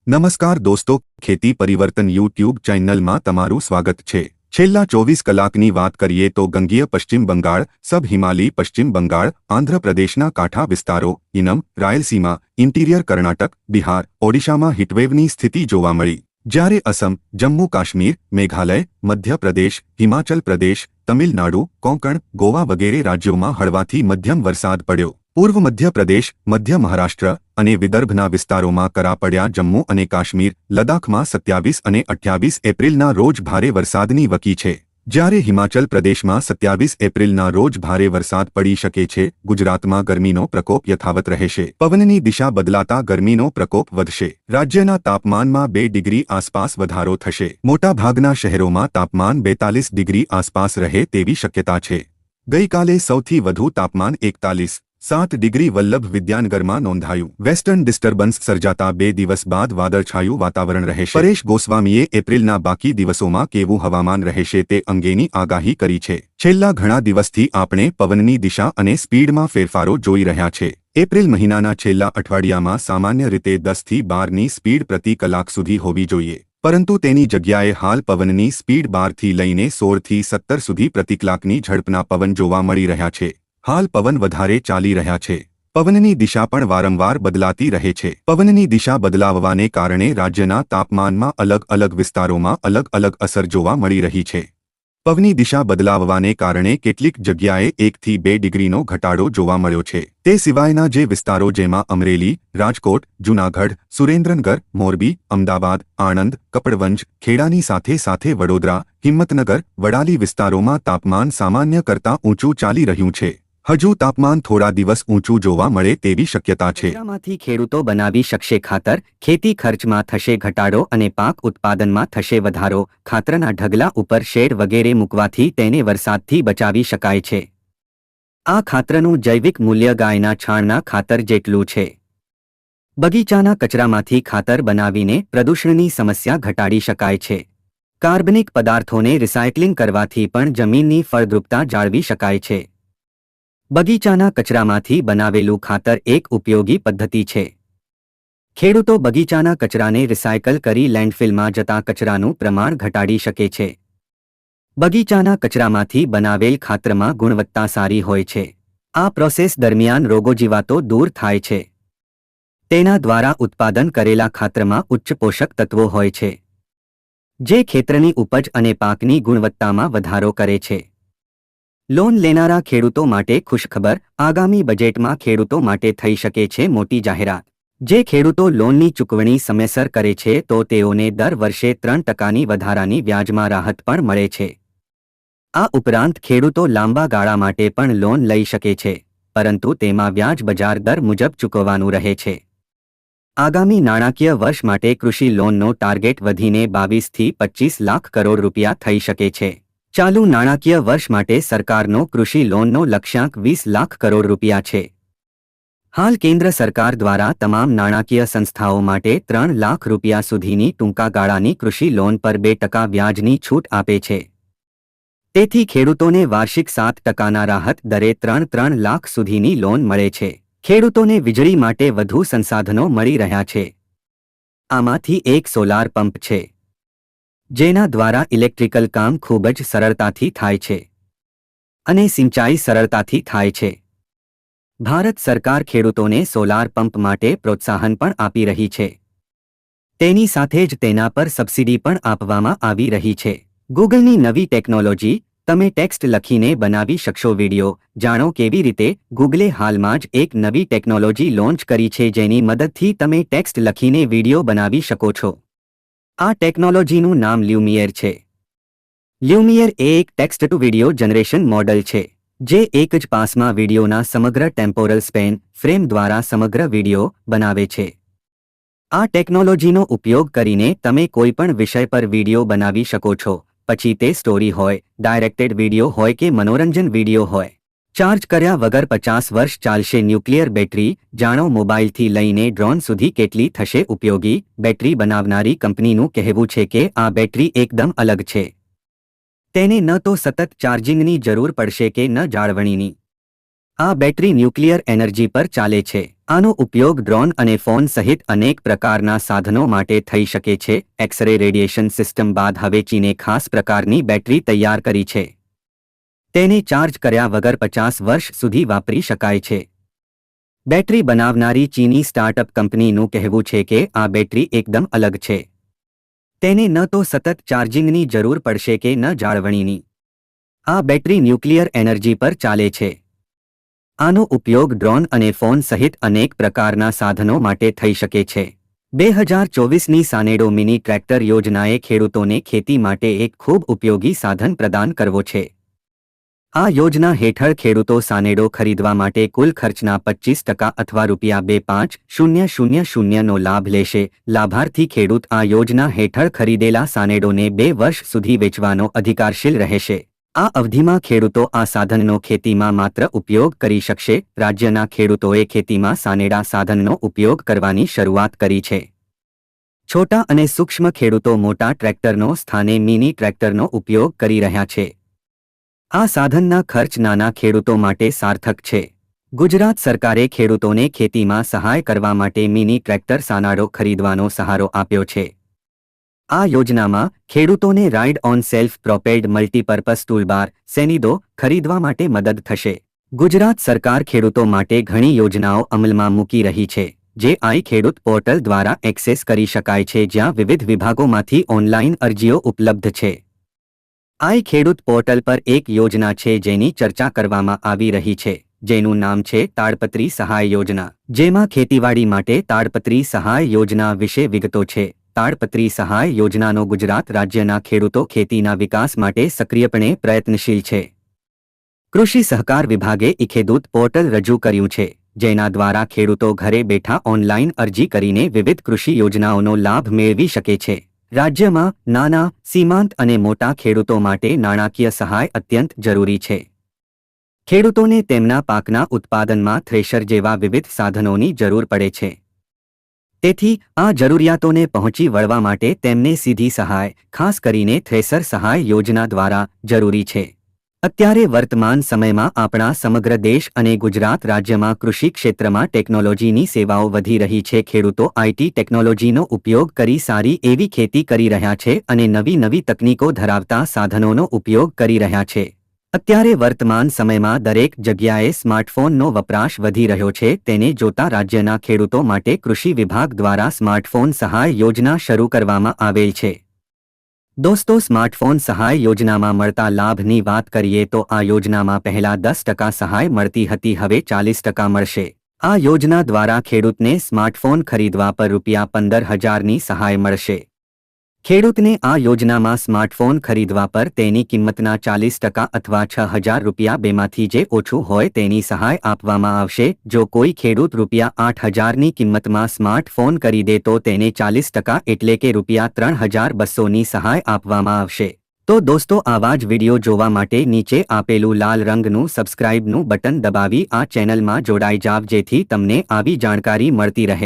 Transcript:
નમસ્કાર દોસ્તો, ખેતી પરિવર્તન યુટ્યુબ ચેનલમાં તમારું સ્વાગત છે। છેલ્લા 24 કલાકની વાત કરીએ તો ગંગીય પશ્ચિમ બંગાળ, સબ હિમાલય પશ્ચિમ બંગાળ, આંધ્રપ્રદેશના કાંઠા વિસ્તારો, ઇનમ, રાયલસીમા, ઇન્ટિરિયર કર્ણાટક, બિહાર, ઓડિશામાં હીટવેવની સ્થિતિ જોવા મળી। જ્યારે અસમ, જમ્મુ કાશ્મીર, મેઘાલય, મધ્યપ્રદેશ, હિમાચલ પ્રદેશ, તમિલનાડુ, કોંકણ, ગોવા વગેરે રાજ્યોમાં હળવાથી મધ્યમ વરસાદ પડ્યો। પૂર્વ મધ્યપ્રદેશ, મધ્ય મહારાષ્ટ્ર અને વિદર્ભના વિસ્તારોમાં કરા પડ્યા। જમ્મુ અને કાશ્મીર, લદ્દાખમાં 27 અને 28 એપ્રિલના રોજ ભારે વરસાદની વકી છે, જ્યારે હિમાચલ પ્રદેશમાં 27 એપ્રિલના રોજ ભારે વરસાદ પડી શકે છે। ગુજરાતમાં ગરમીનો પ્રકોપ યથાવત રહેશે। પવનની દિશા બદલાતા ગરમીનો પ્રકોપ વધશે। રાજ્યના તાપમાનમાં 2 ડિગ્રી આસપાસ વધારો થશે। મોટાભાગના શહેરોમાં તાપમાન 42 ડિગ્રી આસપાસ રહે તેવી શક્યતા છે। ગઈકાલે સૌથી વધુ તાપમાન 41.7 ડિગ્રી વલ્લભ વિદ્યાનગરમાં નોંધાયું। વેસ્ટર્ન ડિસ્ટર્બન્સ સર્જાતા 2 દિવસ બાદ વાદળછાયું વાતાવરણ રહેશે। પરેશ ગોસ્વામીએ એપ્રિલના બાકી દિવસોમાં કેવું હવામાન રહેશે તે અંગેની આગાહી કરી છે। છેલ્લા ઘણા દિવસથી આપણે પવનની દિશા અને સ્પીડમાં ફેરફારો જોઈ રહ્યા છે। એપ્રિલ મહિનાના છેલ્લા અઠવાડિયામાં સામાન્ય રીતે 10 થી 12ની સ્પીડ પ્રતિ કલાક સુધી હોવી જોઈએ, પરંતુ તેની જગ્યાએ હાલ પવનની સ્પીડ 12 થી લઈને 16 થી 17 સુધી પ્રતિ કલાકની ઝડપના પવન જોવા મળી રહ્યા છે। હાલ પવન વધારે ચાલી રહ્યા છે। પવનની દિશા પણ વારંવાર બદલાતી રહે છે। પવનની દિશા બદલાવવાને કારણે રાજ્યના તાપમાનમાં અલગ અલગ વિસ્તારોમાં અલગ અલગ અસર જોવા મળી રહી છે। પવનની દિશા બદલાવવાને કારણે કેટલીક જગ્યાએ 1 થી 2 ડિગ્રીનો ઘટાડો જોવા મળ્યો છે। તે સિવાયના જે વિસ્તારો જેમાં અમરેલી, રાજકોટ, જૂનાગઢ, સુરેન્દ્રનગર, મોરબી, અમદાવાદ, આણંદ, કપડવંજ, ખેડાની સાથે સાથે વડોદરા, હિંમતનગર, વડાલી વિસ્તારોમાં તાપમાન સામાન્ય કરતાં ઊંચું ચાલી રહ્યું છે। હજુ તાપમાન થોડા દિવસ ઊંચું જોવા મળે તેવી શક્યતા છે। કચરામાંથી ખેડૂતો બનાવી શકશે ખાતર, ખેતી ખર્ચમાં થશે ઘટાડો અને પાક ઉત્પાદનમાં થશે વધારો। ખાતરના ઢગલા ઉપર શેડ વગેરે મૂકવાથી તેને વરસાદથી બચાવી શકાય છે। આ ખાતરનું જૈવિક મૂલ્ય ગાયના છાણના ખાતર જેટલું છે। બગીચાના કચરામાંથી ખાતર બનાવીને પ્રદૂષણની સમસ્યા ઘટાડી શકાય છે। કાર્બનિક પદાર્થોને રિસાયક્લિંગ કરવાથી પણ જમીનની ફળદ્રુપતા જાળવી શકાય છે। બગીચાના કચરામાંથી બનાવેલું ખાતર એક ઉપયોગી પદ્ધતિ છે। ખેડૂતો બગીચાના કચરાને રિસાયકલ કરી લેન્ડફિલમાં જતા કચરાનું પ્રમાણ ઘટાડી શકે છે। બગીચાના કચરામાંથી બનાવેલ ખાતરમાં ગુણવત્તા સારી હોય છે। આ પ્રોસેસ દરમિયાન રોગોજીવાતો દૂર થાય છે। તેના દ્વારા ઉત્પાદન કરેલા ખાતરમાં ઉચ્ચ પોષક તત્વો હોય છે, જે ખેતરની ઉપજ અને પાકની ગુણવત્તામાં વધારો કરે છે। લોન લેનારા ખેડૂતો માટે ખુશખબર, આગામી બજેટમાં ખેડૂતો માટે થઈ શકે છે મોટી જાહેરાત। જે ખેડૂતો લોનની ચૂકવણી સમયસર કરે છે તો તેઓને દર વર્ષે 3% વધારાની વ્યાજમાં રાહત પણ મળે છે। આ ઉપરાંત ખેડૂતો લાંબા ગાળા માટે પણ લોન લઈ શકે છે, પરંતુ તેમાં વ્યાજ બજાર દર મુજબ ચૂકવવાનું રહે છે। આગામી નાણાકીય વર્ષ માટે કૃષિ લોનનો ટાર્ગેટ વધીને 22 થી 25 લાખ કરોડ રૂપિયા થઈ શકે છે। ચાલુ નાણાકીય વર્ષ માટે સરકારનો કૃષિ લોનનો લક્ષ્યાંક 20 લાખ કરોડ રૂપિયા છે। હાલ કેન્દ્ર સરકાર દ્વારા તમામ નાણાકીય સંસ્થાઓ માટે 3 લાખ રૂપિયા સુધીની ટૂંકા ગાળાની કૃષિ લોન પર 2% વ્યાજની છૂટ આપે છે। તેથી ખેડૂતોને વાર્ષિક 7%ના રાહત દરે 3 લાખ સુધીની લોન મળે છે। ખેડૂતોને વીજળી માટે વધુ સંસાધનો મળી રહ્યા છે। આમાંથી એક સોલાર પંપ છે, જેના દ્વારા ઇલેક્ટ્રિકલ કામ ખૂબ જ સરળતાથી થાય છે અને સિંચાઈ સરળતાથી થાય છે। ભારત સરકાર ખેડૂતોને સોલાર પંપ માટે પ્રોત્સાહન પણ આપી રહી છે। તેની સાથે જ તેના પર સબસિડી પણ આપવામાં આવી રહી છે। ગૂગલની નવી ટેકનોલોજી, તમે ટેક્સ્ટ લખીને બનાવી શકશો વિડિયો। જાણો કેવી રીતે। ગૂગલે હાલમાં જ એક નવી ટેકનોલોજી લોન્ચ કરી છે જેની મદદથી તમે ટેક્સ્ટ લખીને વિડિયો બનાવી શકો છો। આ ટેકનોલોજીનું નામ લ્યુમિયર છે। લ્યુમિયર એ એક text two video generation model છે, જે એક જ પાસમાં વિડિયોના સમગ્ર ટેમ્પોરલ સ્પેન ફ્રેમ દ્વારા સમગ્ર વિડિયો બનાવે છે। આ ટેકનોલોજીનો ઉપયોગ કરીને તમે કોઈપણ વિષય પર વિડિયો બનાવી શકો છો, પછી તે સ્ટોરી હોય, ડાયરેક્ટેડ વિડિયો હોય કે મનોરંજન વિડિયો હોય। ચાર્જ કર્યા વગર 50 વર્ષ ચાલશે ન્યુક્લિયર બેટરી। જાણો મોબાઈલથી લઈને ડ્રોન સુધી કેટલી થશે ઉપયોગી। બેટરી બનાવનારી કંપનીનું કહેવું છે કે આ બેટરી એકદમ અલગ છે। તેને ન તો સતત ચાર્જિંગની જરૂર પડશે કે ન જાળવણીની। આ બેટરી ન્યુક્લિયર એનર્જી પર ચાલે છે. આનો ઉપયોગ ડ્રોન અને ફોન સહિત અનેક પ્રકારના સાધનો માટે થઈ શકે છે. એક્સ-રે રેડિયેશન સિસ્ટમ બાદ હવે ચીને ખાસ પ્રકારની બેટરી તૈયાર કરી છે. તેને ચાર્જ કર્યા વગર 50 વર્ષ સુધી વાપરી શકાય છે. બેટરી બનાવનારી ચીની સ્ટાર્ટઅપ કંપનીનું કહેવું છે કે આ બેટરી એકદમ અલગ છે. તેને ન તો સતત ચાર્જિંગની જરૂર પડશે કે ન જાળવણીની. આ બેટરી ન્યુક્લિયર એનર્જી પર ચાલે છે. આનો ઉપયોગ ડ્રોન અને ફોન સહિત અનેક પ્રકારના સાધનો માટે થઈ શકે છે. 2024ની સાનેડો મિની ટ્રેક્ટર યોજનાએ ખેડૂતોને ખેતી માટે એક ખૂબ ઉપયોગી સાધન પ્રદાન કરવો છે. આ યોજના હેઠળ ખેડૂતો સાનેડો ખરીદવા માટે કુલ ખર્ચના 25% અથવા ₹2500નો લાભ લેશે. લાભાર્થી ખેડૂત આ યોજના હેઠળ ખરીદેલા સાનેડોને 2 વર્ષ સુધી વેચવાનો અધિકારશીલ રહેશે. આ અવધિમાં ખેડૂતો આ સાધનનો ખેતીમાં માત્ર ઉપયોગ કરી શકશે. રાજ્યના ખેડૂતોએ ખેતીમાં સાનેડા સાધનનો ઉપયોગ કરવાની શરૂઆત કરી છે. છોટા અને સૂક્ષ્મ ખેડૂતો મોટા ટ્રેક્ટરનો સ્થાને મિની ટ્રેક્ટરનો ઉપયોગ કરી રહ્યા છે. આ સાધનના ખર્ચ નાના ખેડૂતો માટે સાર્થક છે. ગુજરાત સરકારે ખેડૂતોને ખેતીમાં સહાય કરવા માટે મિની ટ્રેક્ટર સાનાડો ખરીદવાનો સહારો આપ્યો છે. આ યોજનામાં ખેડૂતોને ride on self propelled multipurpose toolbar સેનિડો ખરીદવા માટે મદદ થશે. ગુજરાત સરકાર ખેડૂતો માટે ઘણી યોજનાઓ અમલમાં મૂકી રહી છે, જે આઈ ખેડૂત પોર્ટલ દ્વારા એક્સેસ કરી શકાય છે, જ્યાં વિવિધ વિભાગોમાંથી ઓનલાઈન અરજીઓ ઉપલબ્ધ છે. આઈ ખેડૂત પોર્ટલ પર એક યોજના છે જેની ચર્ચા કરવામાં આવી રહી છે, જેનું નામ છે તાડપત્રી સહાય યોજના. જેમાં ખેતીવાડી માટે તાડપત્રી સહાય યોજના વિશે વિગતો છે. તાડપત્રી સહાય યોજનાનો ગુજરાત રાજ્યના ખેડૂતો ખેતીના વિકાસ માટે સક્રિયપણે પ્રયત્નશીલ છે. કૃષિ સહકાર વિભાગે ઈ-ખેડૂત પોર્ટલ રજૂ કર્યું છે, જેના દ્વારા ખેડૂતો ઘરે બેઠા ઓનલાઈન અરજી કરીને વિવિધ કૃષિ યોજનાઓનો લાભ મેળવી શકે છે. રાજ્યમાં નાના, સીમાંત અને મોટા ખેડૂતો માટે નાણાકીય સહાય અત્યંત જરૂરી છે. ખેડૂતોને તેમના પાકના ઉત્પાદનમાં થ્રેશર જેવા વિવિધ સાધનોની જરૂર પડે છે. તેથી આ જરૂરિયાતોને પહોંચી વળવા માટે તેમને સીધી સહાય, ખાસ કરીને થ્રેશર સહાય યોજના દ્વારા જરૂરી છે. અત્યારે વર્તમાન સમયમાં આપણા સમગ્ર દેશ અને ગુજરાત રાજ્યમાં કૃષિ ક્ષેત્રમાં ટેકનોલોજીની સેવાઓ વધી રહી છે. ખેડૂતો આઈટી ટેકનોલોજીનો ઉપયોગ કરી સારી એવી ખેતી કરી રહ્યા છે અને નવી નવી તકનીકો ધરાવતા સાધનોનો ઉપયોગ કરી રહ્યા છે. અત્યારે વર્તમાન સમયમાં દરેક જગ્યાએ સ્માર્ટફોનનો વપરાશ વધી રહ્યો છે. તેને જોતા રાજ્યના ખેડૂતો માટે કૃષિ વિભાગ દ્વારા સ્માર્ટફોન સહાય યોજના શરૂ કરવામાં આવેલ છે. દોસ્તો, સ્માર્ટફોન સહાય યોજનામાં મળતા લાભની વાત કરીએ તો આ યોજનામાં પહેલા 10% સહાય મળતી હતી, હવે 40% મળશે. આ યોજના દ્વારા ખેડૂતને સ્માર્ટફોન ખરીદવા પર ₹15,000ની સહાય મળશે. ખેડૂતને આ યોજનામાં સ્માર્ટફોન ખરીદવા પર તેની કિંમતના 40% અથવા ₹6,000 બેમાંથી જે ઓછું હોય તેની સહાય આપવામાં આવશે. જો કોઈ ખેડૂત ₹8,000ની કિંમતમાં સ્માર્ટફોન ખરીદે તો તેને 40% એટલે કે ₹3,200ની સહાય આપવામાં આવશે. તો દોસ્તો, આવા જ વિડીયો જોવા માટે નીચે આપેલું લાલ રંગનું સબસ્ક્રાઇબનું બટન દબાવી આ ચેનલમાં જોડાઈ જાવ, જેથી તમને આવી જાણકારી મળતી રહે.